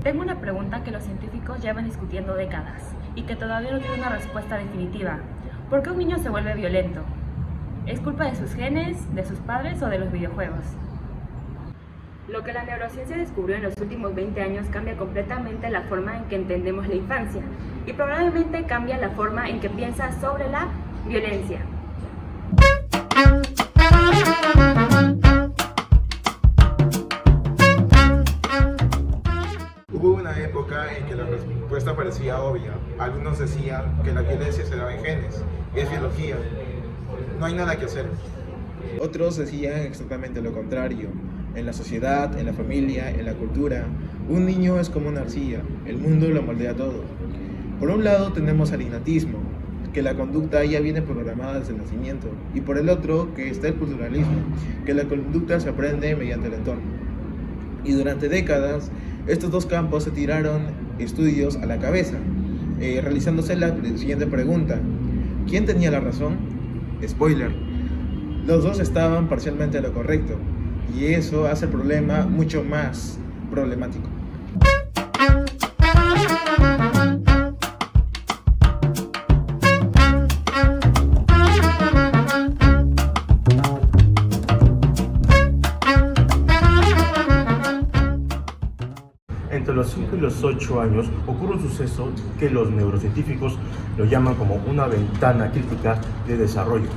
Tengo una pregunta que los científicos llevan discutiendo décadas y que todavía no tiene una respuesta definitiva. ¿Por qué un niño se vuelve violento? ¿Es culpa de sus genes, de sus padres o de los videojuegos? Lo que la neurociencia descubrió en los últimos 20 años cambia completamente la forma en que entendemos la infancia y probablemente cambia la forma en que piensas sobre la violencia. Hubo una época en que la respuesta parecía obvia. Algunos decían que la violencia se daba en genes, es biología, no hay nada que hacer. Otros decían exactamente lo contrario. En la sociedad, en la familia, en la cultura, un niño es como una arcilla, el mundo lo moldea todo. Por un lado tenemos al innatismo, que la conducta ya viene programada desde el nacimiento, y por el otro que está el culturalismo, que la conducta se aprende mediante el entorno. Y durante décadas, estos dos campos se tiraron estudios a la cabeza, realizándose la siguiente pregunta: ¿quién tenía la razón? Spoiler, los dos estaban parcialmente a lo correcto, y eso hace el problema mucho más problemático. Entre los 5 y los 8 años ocurre un suceso que los neurocientíficos lo llaman como una ventana crítica de desarrollo,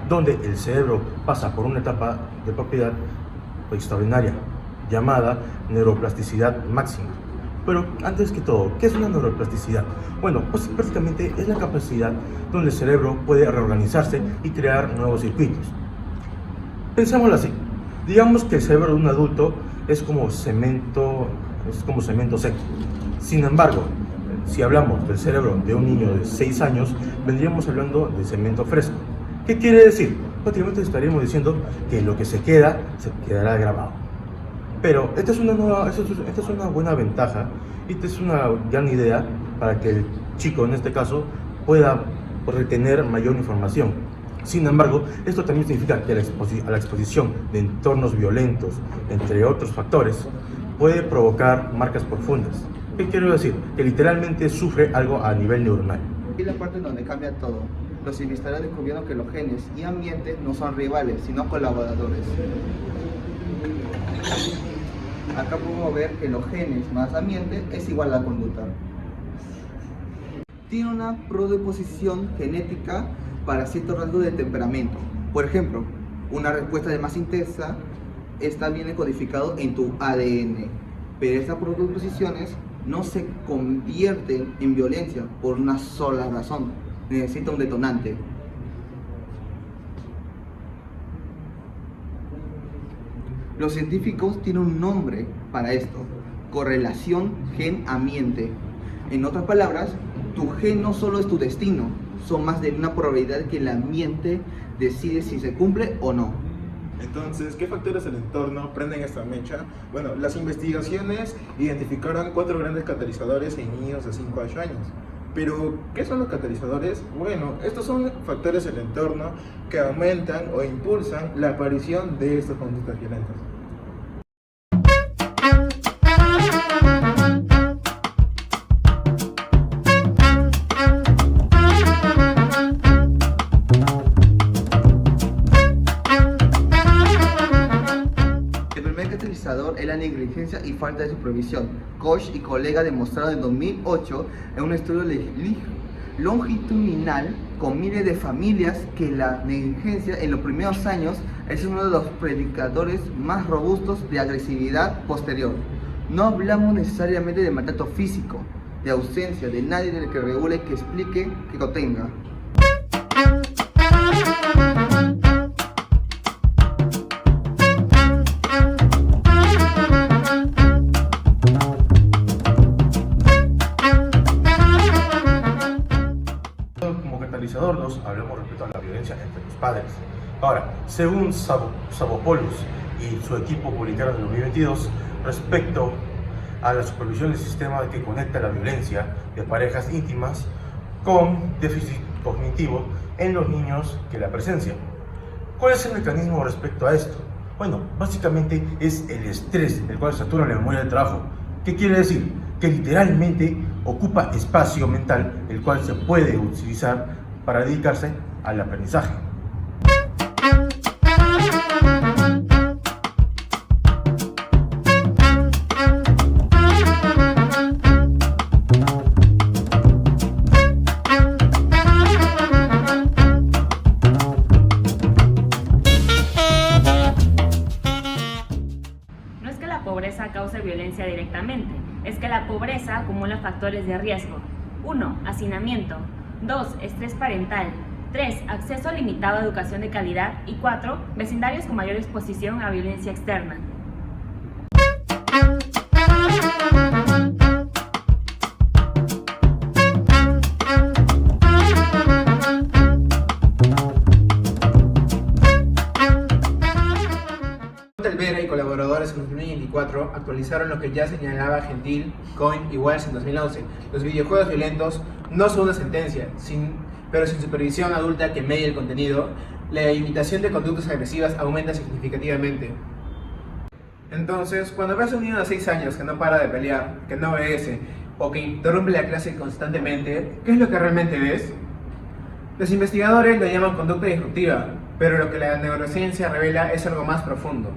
donde el cerebro pasa por una etapa de propiedad extraordinaria, llamada neuroplasticidad máxima. Pero antes que todo, ¿qué es una neuroplasticidad? Bueno, pues prácticamente es la capacidad donde el cerebro puede reorganizarse y crear nuevos circuitos. Pensémoslo así, digamos que el cerebro de un adulto es como cemento seco. Sin embargo, si hablamos del cerebro de un niño de 6 años, vendríamos hablando de cemento fresco. ¿Qué quiere decir? Prácticamente estaríamos diciendo que lo que se quedará grabado. Pero esta es una buena ventaja y esta es una gran idea para que el chico, en este caso, pueda retener mayor información. Sin embargo, esto también significa que a la exposición de entornos violentos, entre otros factores, puede provocar marcas profundas. ¿Qué quiero decir? Que literalmente sufre algo a nivel neuronal. Y la parte donde cambia todo. Los investigadores descubrieron que los genes y ambiente no son rivales, sino colaboradores. Acá podemos ver que los genes más ambiente es igual a la conducta. Tiene una predisposición genética para ciertos rasgos de temperamento. Por ejemplo, una respuesta de más intensa está bien codificado en tu ADN, pero estas predisposiciones no se convierten en violencia por una sola razón. Necesita un detonante. Los científicos tienen un nombre para esto: correlación gen-ambiente. En otras palabras, tu gen no solo es tu destino, son más de una probabilidad que el ambiente decide si se cumple o no. Entonces, ¿qué factores del entorno prenden esta mecha? Bueno, las investigaciones identificaron 4 grandes catalizadores en niños de 5 a 8 años. Pero, ¿qué son los catalizadores? Bueno, estos son factores del entorno que aumentan o impulsan la aparición de estas conductas violentas. El primer catalizador es la negligencia y falta de supervisión. Koch y colega demostraron en 2008 en un estudio longitudinal con miles de familias que la negligencia en los primeros años es uno de los predicadores más robustos de agresividad posterior. No hablamos necesariamente de maltrato físico, de ausencia de nadie del que regule, que explique, que contenga. Como catalizador nos hablamos respecto a la violencia entre los padres. Ahora, según Savopoulos y su equipo publicaron en 2022 respecto a la supervisión del sistema que conecta la violencia de parejas íntimas con déficit cognitivo en los niños que la presencian. ¿Cuál es el mecanismo respecto a esto? Bueno, básicamente es el estrés, el cual satura la memoria del trabajo. ¿Qué quiere decir? que literalmente ocupa espacio mental, el cual se puede utilizar para dedicarse al aprendizaje. No es que la pobreza cause violencia directamente, es que la pobreza acumula factores de riesgo. 1. Hacinamiento. 2. Estrés parental. 3. Acceso limitado a educación de calidad. Y 4. Vecindarios con mayor exposición a violencia externa. Vera y colaboradores en 2024 actualizaron lo que ya señalaba Gentil, Cohen y Wells en 2011. Los videojuegos violentos no son una sentencia, pero sin supervisión adulta que medie el contenido, la imitación de conductas agresivas aumenta significativamente. Entonces, cuando ves a un niño de 6 años que no para de pelear, que no obedece o que interrumpe la clase constantemente, ¿qué es lo que realmente ves? Los investigadores lo llaman conducta disruptiva, pero lo que la neurociencia revela es algo más profundo.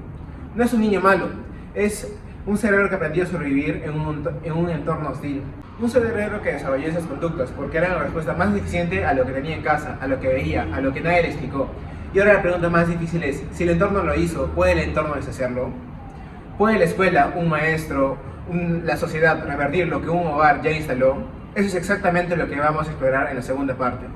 No es un niño malo, es un cerebro que aprendió a sobrevivir en un entorno hostil. Un cerebro que desarrolló esas conductas porque era la respuesta más eficiente a lo que tenía en casa, a lo que veía, a lo que nadie le explicó. Y ahora la pregunta más difícil es, si el entorno lo hizo, ¿puede el entorno deshacerlo? ¿Puede la escuela, un maestro, la sociedad revertir lo que un hogar ya instaló? Eso es exactamente lo que vamos a explorar en la segunda parte.